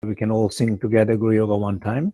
we can all sing together Guru Yoga one time.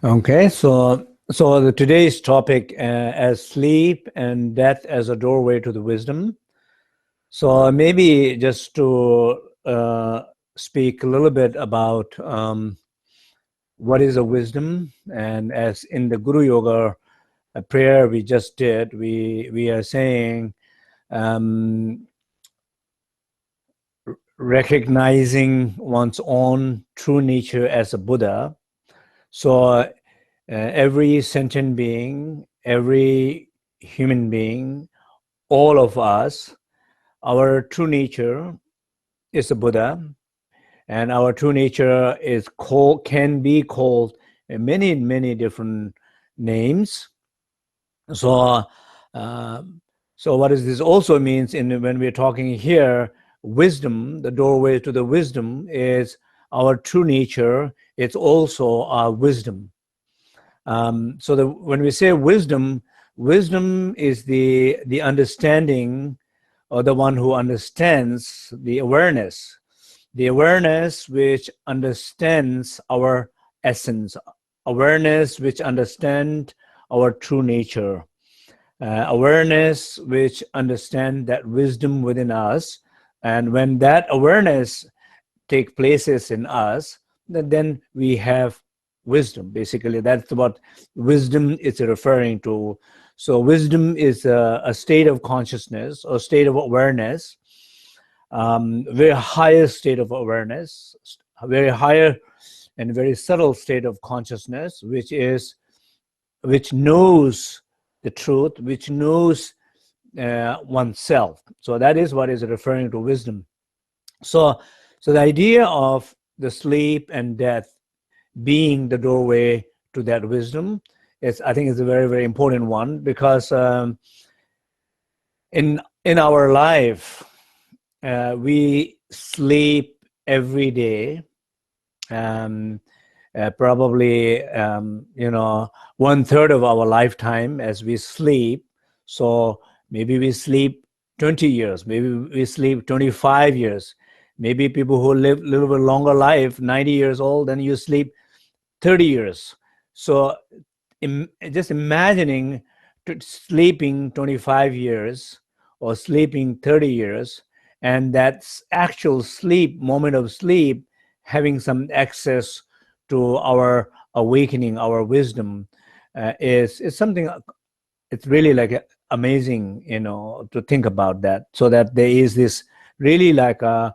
Okay, so today's topic as sleep and death as a doorway to the wisdom. So maybe just to speak a little bit about what is a wisdom, and as in the Guru Yoga prayer we just did, we are saying recognizing one's own true nature as a Buddha. So every sentient being, every human being, all of us, our true nature is a Buddha, and our true nature is can be called many different names. So what does this also means when we're talking here, wisdom, the doorway to the wisdom is our true nature. It's also our wisdom. So when we say wisdom, wisdom is the understanding, or the one who understands the awareness which understands our essence, awareness which understands our true nature, awareness which understands that wisdom within us. And when that awareness takes places in us, then we have wisdom. Basically, that's what wisdom is referring to. So wisdom is a state of consciousness or state of awareness, very higher state of awareness, a very higher and very subtle state of consciousness, which knows the truth, which knows oneself. So that is what is referring to wisdom. So the idea of the sleep and death being the doorway to that wisdom is, I think, is a very important one, because in our life we sleep every day, probably 1/3 of our lifetime as we sleep. So maybe we sleep 20 years, maybe we sleep 25 years, maybe people who live a little bit longer life, 90 years old, then you sleep 30 years. So just imagining sleeping 25 years or sleeping 30 years, and that's actual sleep, moment of sleep, having some access to our awakening, our wisdom, is something, it's really like amazing, to think about that. So that there is this really like a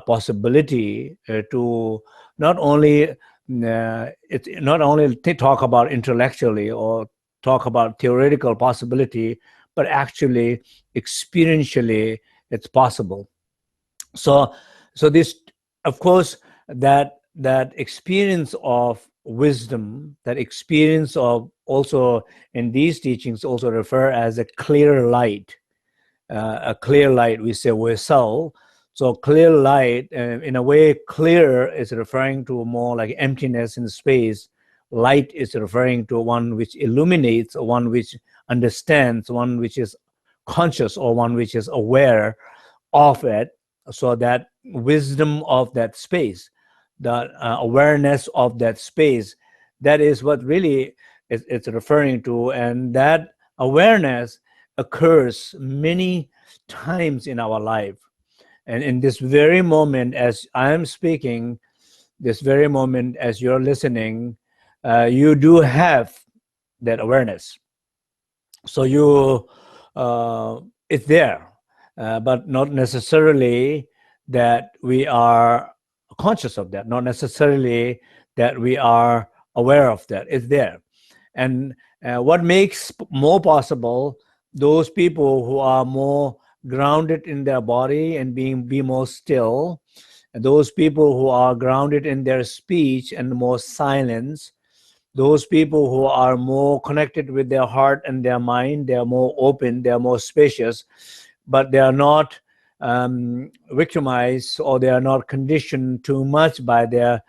possibility to not only it's not only to talk about intellectually or talk about theoretical possibility, but actually experientially it's possible. So this, of course, that experience of wisdom, that experience of, also in these teachings also refer as a clear light. A clear light, we say Wesal. So clear light, in a way, clear is referring to more like emptiness in space. Light is referring to one which illuminates, one which understands, one which is conscious, or one which is aware of it. So that wisdom of that space, the awareness of that space, that is what really it's referring to. And that awareness occurs many times in our life. And in this very moment, as I am speaking, this very moment, as you're listening, you do have that awareness. So you, it's there, but not necessarily that we are conscious of that, not necessarily that we are aware of that. It's there. And what makes more possible, those people who are more grounded in their body and be more still, and those people who are grounded in their speech and more silence, those people who are more connected with their heart and their mind, they are more open, they are more spacious, but they are not victimized, or they are not conditioned too much by their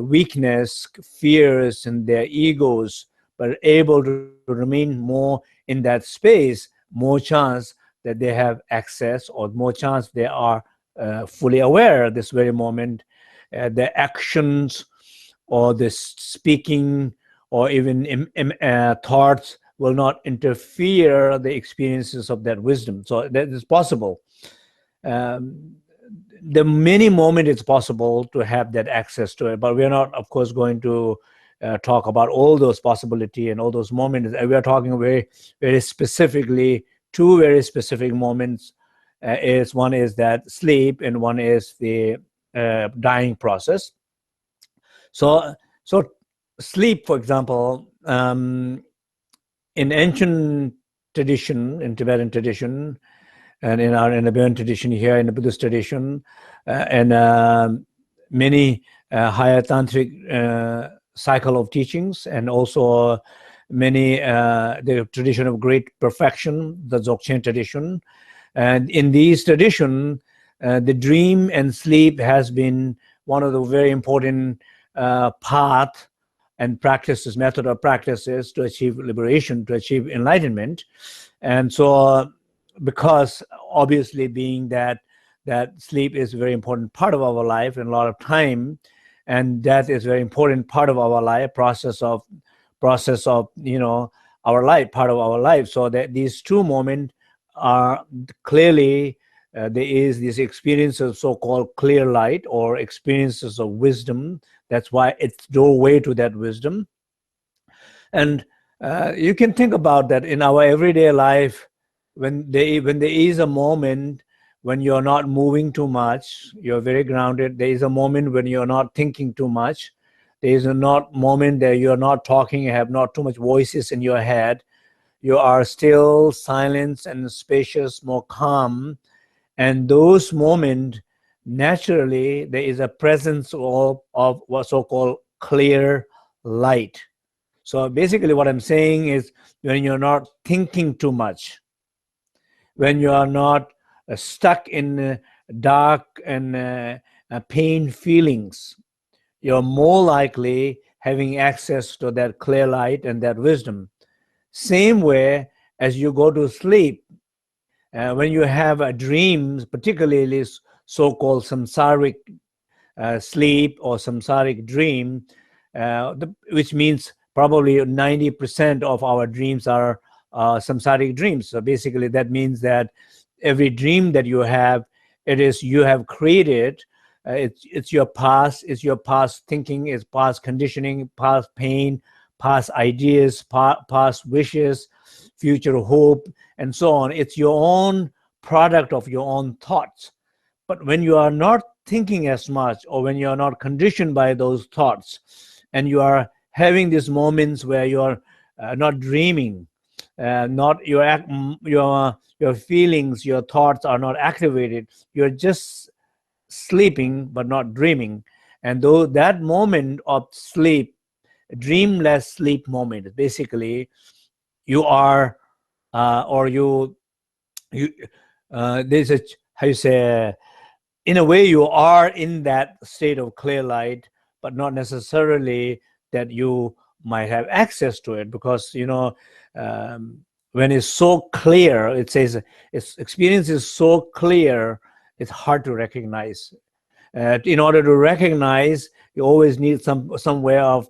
weakness, fears, and their egos, but able to remain more in that space, more chance that they have access, or more chance they are fully aware at this very moment. Their actions or the speaking or even thoughts will not interfere the experiences of that wisdom. So that is possible. The many moments it's possible to have that access to it, but we are not, of course, going to talk about all those possibility and all those moments. We are talking very, very specifically two very specific moments. Is one is that sleep, and one is the dying process. So sleep, for example, in ancient tradition, in Tibetan tradition, and in the Burn tradition here, in the Buddhist tradition, and many higher tantric cycle of teachings, and also many the tradition of great perfection, the Dzogchen tradition. And in these tradition, the dream and sleep has been one of the very important path and practices, method of practices to achieve liberation, to achieve enlightenment. And so because obviously being that sleep is a very important part of our life and a lot of time, and death is a very important part of our life, process of our life, part of our life. So that these two moments are clearly there is this experience of so-called clear light, or experiences of wisdom. That's why it's doorway to that wisdom. And you can think about that in our everyday life, when there is a moment when you're not moving too much, you're very grounded. There is a moment when you're not thinking too much. There is a moment that you're not talking, you have not too much voices in your head. You are still silent and spacious, more calm. And those moments, naturally, there is a presence of what so-called clear light. So basically what I'm saying is, when you're not thinking too much, when you are not stuck in dark and pain feelings, you're more likely having access to that clear light and that wisdom. Same way as you go to sleep, when you have a dream, particularly so-called samsaric sleep or samsaric dream, which means probably 90% of our dreams are samsaric dreams. So basically that means that every dream that you have, it is you have created. It's your past, it's your past thinking, it's past conditioning, past pain, past ideas, past wishes, future hope, and so on. It's your own product of your own thoughts. But when you are not thinking as much, or when you're not conditioned by those thoughts, and you are having these moments where you're not dreaming, not your feelings, your thoughts are not activated, you're just sleeping but not dreaming. And though that moment of sleep, dreamless sleep moment, basically you are or you there's a, how you say, in a way you are in that state of clear light, but not necessarily that you might have access to it, because when it's so clear, it says its experience is so clear, it's hard to recognize. In order to recognize, you always need some way of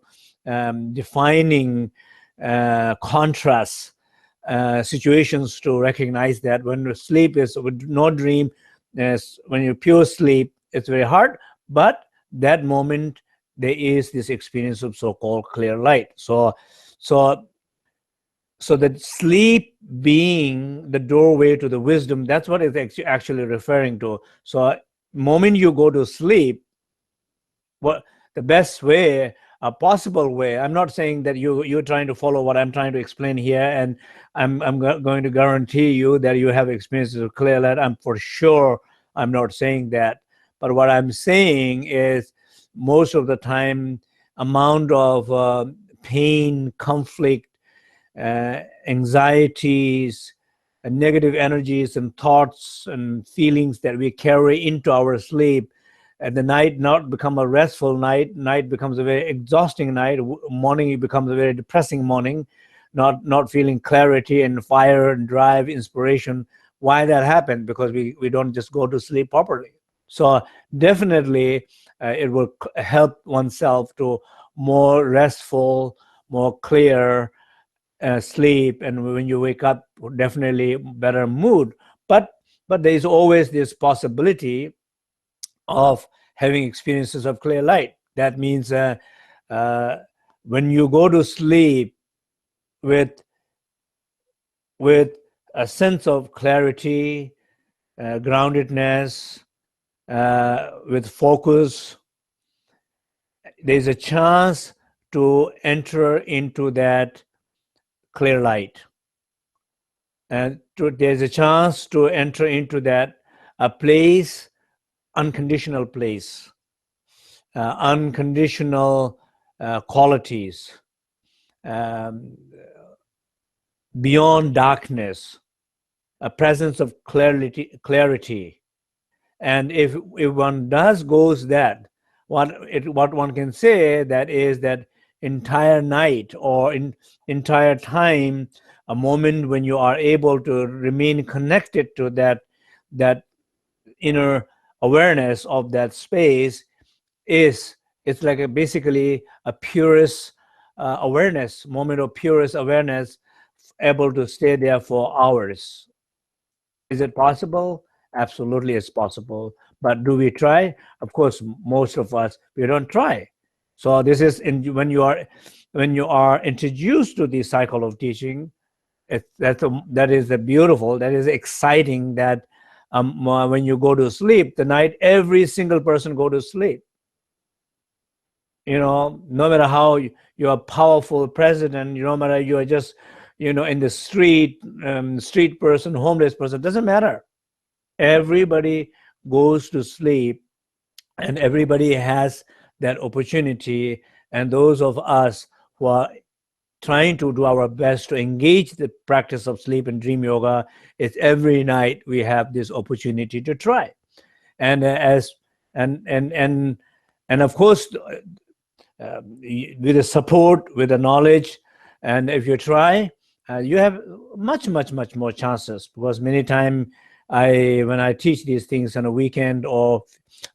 defining contrasts, situations to recognize that. When sleep is with no dream, when you pure sleep, it's very hard, but that moment there is this experience of so-called clear light. So that sleep being the doorway to the wisdom, that's what it's actually referring to. So moment you go to sleep, what the best way, a possible way, I'm not saying that you're trying to follow what I'm trying to explain here, and I'm going to guarantee you that you have experiences of clear light. I'm for sure, I'm not saying that. But what I'm saying is, most of the time, amount of pain, conflict, anxieties, and negative energies and thoughts and feelings that we carry into our sleep, and the night not become a restful night, night becomes a very exhausting night, morning becomes a very depressing morning, not feeling clarity and fire and drive, inspiration. Why that happened? Because we don't just go to sleep properly. So definitely it will help oneself to more restful, more clear sleep, and when you wake up, definitely better mood. But there is always this possibility of having experiences of clear light. That means when you go to sleep with a sense of clarity, groundedness, with focus, there's a chance to enter into that clear light, and there's a chance to enter into that a place, unconditional place, unconditional qualities, beyond darkness, a presence of clarity. And if one does goes that, what one can say, that is that entire night or entire time, a moment when you are able to remain connected to that inner awareness of that space, it's like basically a purest awareness, moment of purest awareness, able to stay there for hours. Is it possible? Absolutely, it's possible. But do we try? Of course, most of us, we don't try. So this is when you are introduced to the cycle of teaching, that is the beautiful, that is exciting, that when you go to sleep, the night every single person go to sleep. No matter how you're a powerful president, no matter you are just in the street, street person, homeless person, doesn't matter. Everybody goes to sleep, and everybody has that opportunity. And those of us who are trying to do our best to engage the practice of sleep and dream yoga, it's every night we have this opportunity to try. And and of course, with the support, with the knowledge, and if you try, you have much more chances. Because many times when I teach these things on a weekend or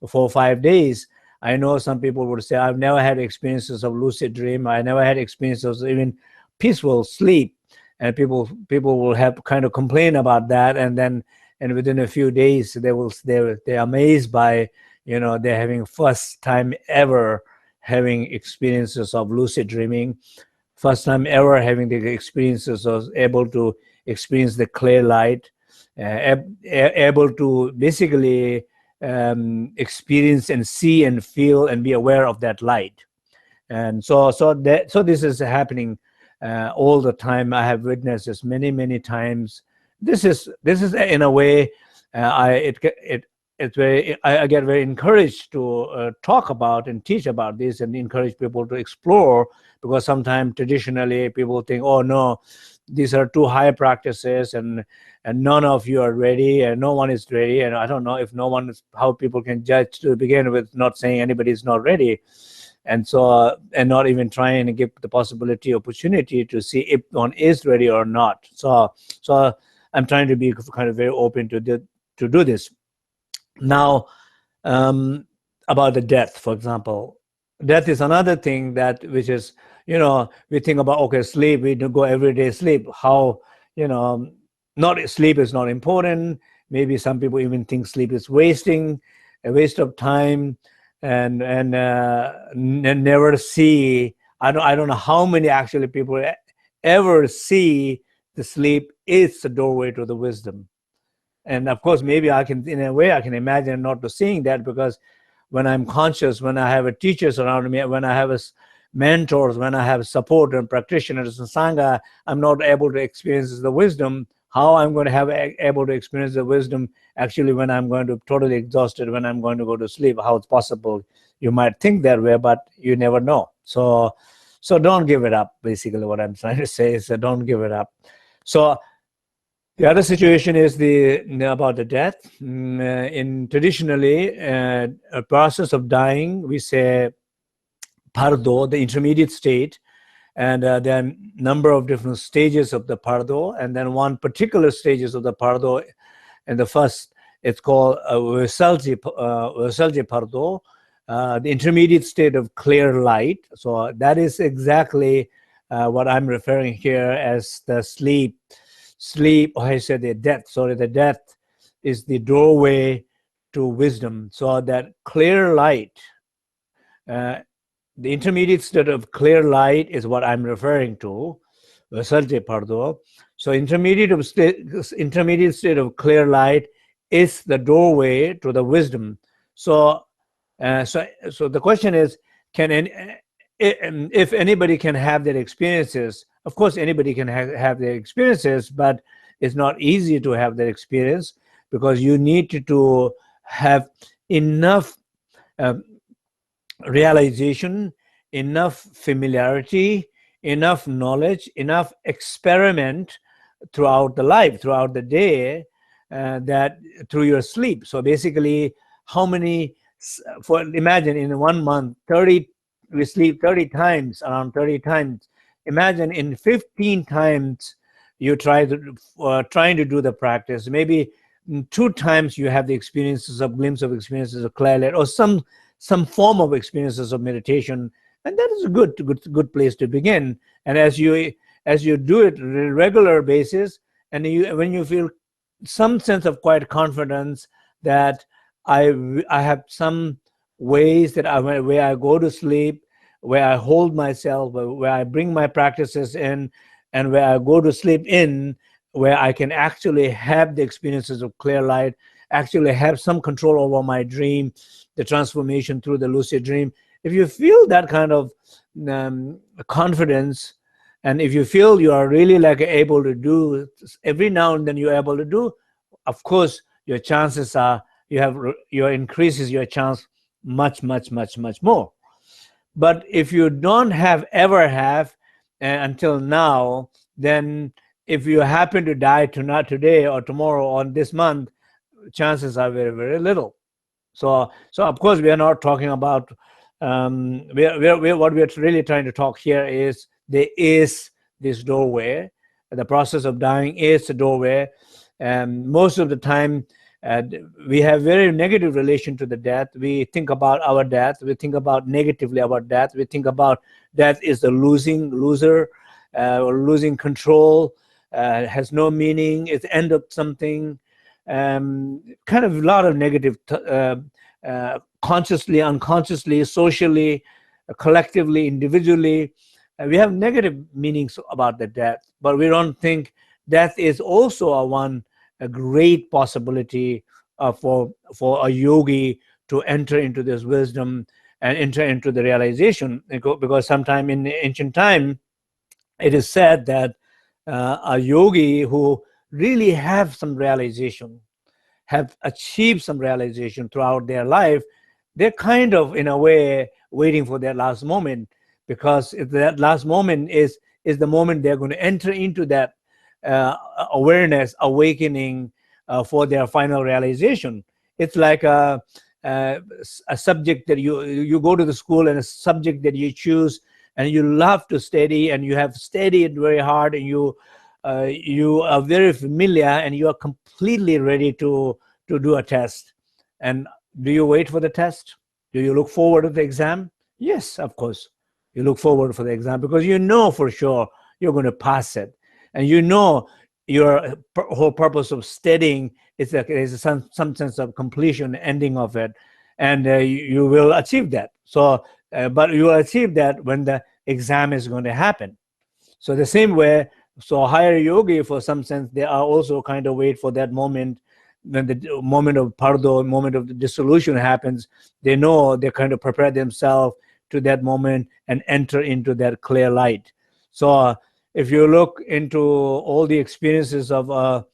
4 or 5 days, I know some people would say, I've never had experiences of lucid dream, I never had experiences of even peaceful sleep. And people will have kind of complain about that, and within a few days they're amazed by they're having first time ever having experiences of lucid dreaming, first time ever having the experiences of able to experience the clear light, able to basically experience and see and feel and be aware of that light. And so this is happening all the time. I have witnessed this many times. This is in a way I get very encouraged to talk about and teach about this and encourage people to explore, because sometimes traditionally people think, oh no, these are too high practices and none of you are ready and no one is ready. And I don't know if no one is, how people can judge to begin with, not saying anybody is not ready. And so and not even trying to give the opportunity to see if one is ready or not. So I'm trying to be kind of very open to do this. Now, about the death, for example, death is another thing which is, we think about, okay, sleep, we do go every day sleep. How, not sleep is not important. Maybe some people even think sleep is a waste of time, and never see. I don't know how many actually people ever see the sleep is the doorway to the wisdom. And of course, maybe I can, in a way, I can imagine not to seeing that, because when I'm conscious, when I have teachers around me, when I have mentors, when I have support and practitioners and sangha, I'm not able to experience the wisdom. How I'm going to have able to experience the wisdom actually when I'm going to totally exhausted, when I'm going to go to sleep? How it's possible? You might think that way, but you never know. So don't give it up. Basically, what I'm trying to say is that don't give it up. So the other situation is about the death. In traditionally, a process of dying, we say pardo, the intermediate state, and there are a number of different stages of the pardo, and then one particular stages of the pardo. And the first, it's called Versalji pardo, the intermediate state of clear light. So that is exactly what I'm referring here as the sleep. I said the death. Sorry, the death is the doorway to wisdom. So that clear light, the intermediate state of clear light is what I'm referring to, Versalji pardo. So intermediate state of clear light is the doorway to the wisdom. So the question is, if anybody can have their experiences? Of course, anybody can have their experiences, but it's not easy to have that experience, because you need to have enough realization, enough familiarity, enough knowledge, enough experiment throughout the life, throughout the day, that through your sleep. So basically, how many, imagine in 1 month, we sleep 30 times, around 30 times. Imagine in 15 times you trying to do the practice. Maybe 2 times you have the glimpse of experiences of clear, or some form of experiences of meditation, and that is a good place to begin. And as you do it on a regular basis, and when you feel some sense of quiet confidence that I have some ways that where I go to sleep, where I hold myself, where I bring my practices in, and where I go to sleep in, where I can actually have the experiences of clear light, actually have some control over my dream, the transformation through the lucid dream. If you feel that kind of confidence, and if you feel you are really able to do, every now and then you're able to do, of course, your chances are, increases your chance much more. But if you don't ever have until now, then if you happen to die not today or tomorrow or this month, chances are very little. So of course we are not talking about what we are really trying to talk here is there is this doorway. The process of dying is the doorway, and most of the time we have very negative relation to the death. We think about our death. We think about negatively about death. We think about death is the loser, or losing control, has no meaning. It's the end of something. Kind of a lot of negative, consciously, unconsciously, socially, collectively, individually. We have negative meanings about the death, but we don't think death is also a great possibility for a yogi to enter into this wisdom and enter into the realization, because sometime in ancient time it is said that a yogi who really have some realization, have achieved some realization throughout their life, they're kind of in a way waiting for that last moment, because if that last moment is the moment they're going to enter into that awareness, awakening for their final realization. It's like a subject that you go to the school, and a subject that you choose and you love to study, and you have studied very hard, and you are very familiar, and you are completely ready to do a test. And do you wait for the test? Do you look forward to the exam? Yes, of course. You look forward for the exam because you know for sure you're going to pass it. And you know your whole purpose of studying is that there's some sense of completion, ending of it. And you will achieve that. So, but you will achieve that when the exam is going to happen. So the same way, so higher yogi, for some sense, they are also kind of wait for that moment. When the moment of pardo, moment of the dissolution happens, they know they kind of prepare themselves to that moment and enter into that clear light. So if you look into all the experiences of the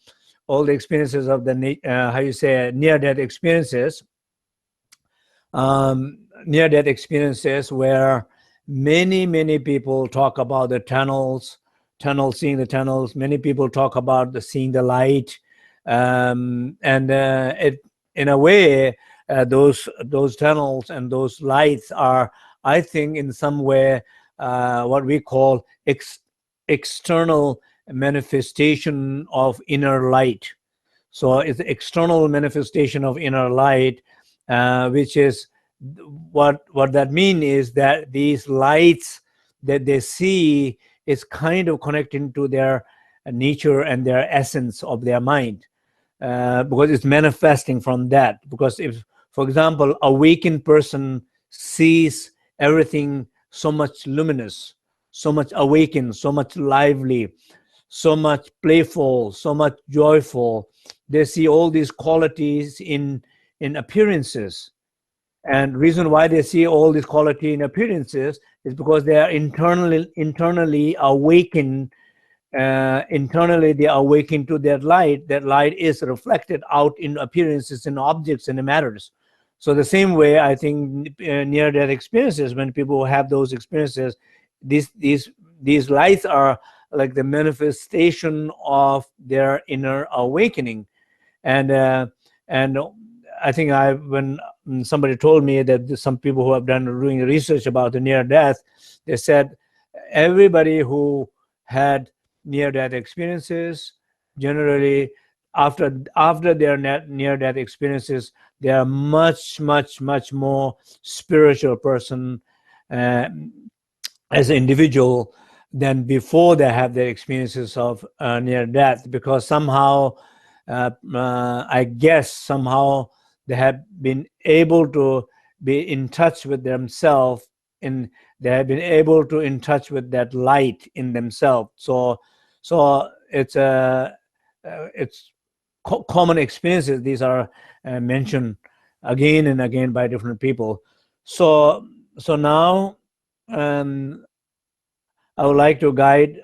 how you say near-death experiences, near-death experiences where many people talk about the tunnels, seeing the tunnels. Many people talk about the seeing the light, and it, in a way, those tunnels and those lights are, I think, in some way, what we call external manifestation of inner light. So it's the external manifestation of inner light, which is what that means is that these lights that they see is kind of connecting to their nature and their essence of their mind, because it's manifesting from that. Because if, for example, a awakened person sees everything so much luminous, so much awakened, so much lively, so much playful, so much joyful, they see all these qualities in appearances. And reason why they see all these quality in appearances is because they are internally awakened. Internally, they are awakened to that light. That light is reflected out in appearances, in objects, and in matters. So the same way, I think near-death experiences, when people have those experiences, these lights are like the manifestation of their inner awakening. And I think when somebody told me that some people who have doing research about the near death, they said everybody who had near death experiences, generally after their near death experiences, they are much more spiritual person as an individual than before they have their experiences of near death, because somehow I guess somehow they have been able to be in touch with themselves, and they have been able to in touch with that light in themselves. So it's common experiences. These are mentioned again and again by different people. So now I would like to guide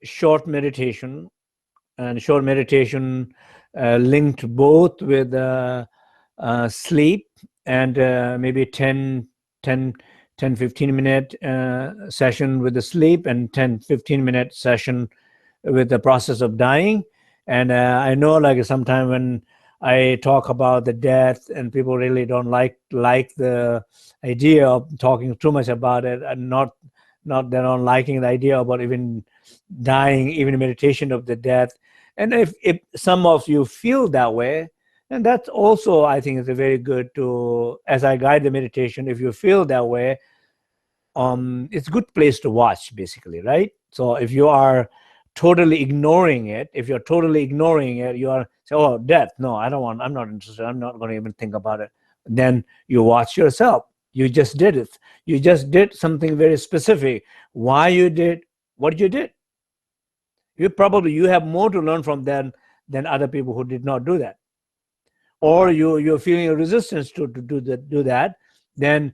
short meditation, and short meditation linked both with sleep and maybe 10 15 minute session with the sleep, and 10-15 minute session with the process of dying. And I know, like, sometimes when I talk about the death, and people really don't like the idea of talking too much about it, and not they're not liking the idea about even dying, even meditation of the death. And if some of you feel that way, and that's also, I think, is a very good to, as I guide the meditation, if you feel that way, it's a good place to watch, basically, right? So if you are totally ignoring it, you are say, oh, death, no, I don't want, I'm not interested, I'm not going to even think about it. Then you watch yourself. You just did it. You just did something very specific. Why you did what you did. You have more to learn from them than other people who did not do that. or you're feeling a resistance to do that, then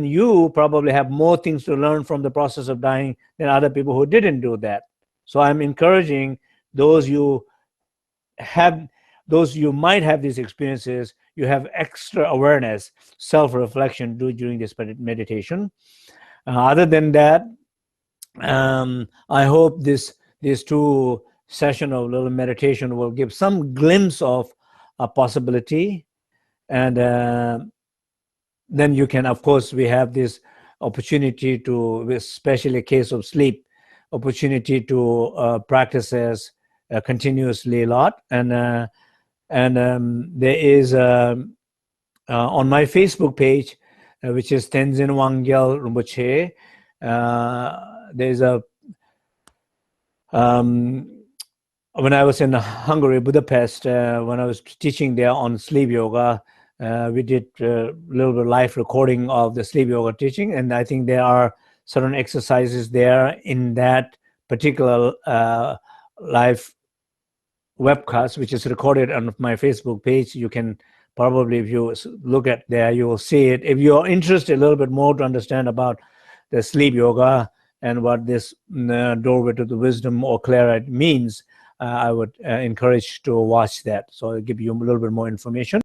you probably have more things to learn from the process of dying than other people who didn't do that. So I'm encouraging those you might have these experiences, you have extra awareness, self-reflection during this meditation. Other than that, I hope these two session of little meditation will give some glimpse of a possibility, and then you can, of course, we have this opportunity to, especially case of sleep, opportunity to practice as continuously a lot, and there is on my Facebook page, which is Tenzin Wangyal Rinpoche, there's a when I was in Hungary, Budapest, when I was teaching there on sleep yoga, we did a little bit of live recording of the sleep yoga teaching, and I think there are certain exercises there in that particular live webcast, which is recorded on my Facebook page. You can probably, if you look at there, you will see it. If you're interested a little bit more to understand about the sleep yoga and what this doorway to the wisdom or clarity means, I would encourage to watch that. So I'll give you a little bit more information.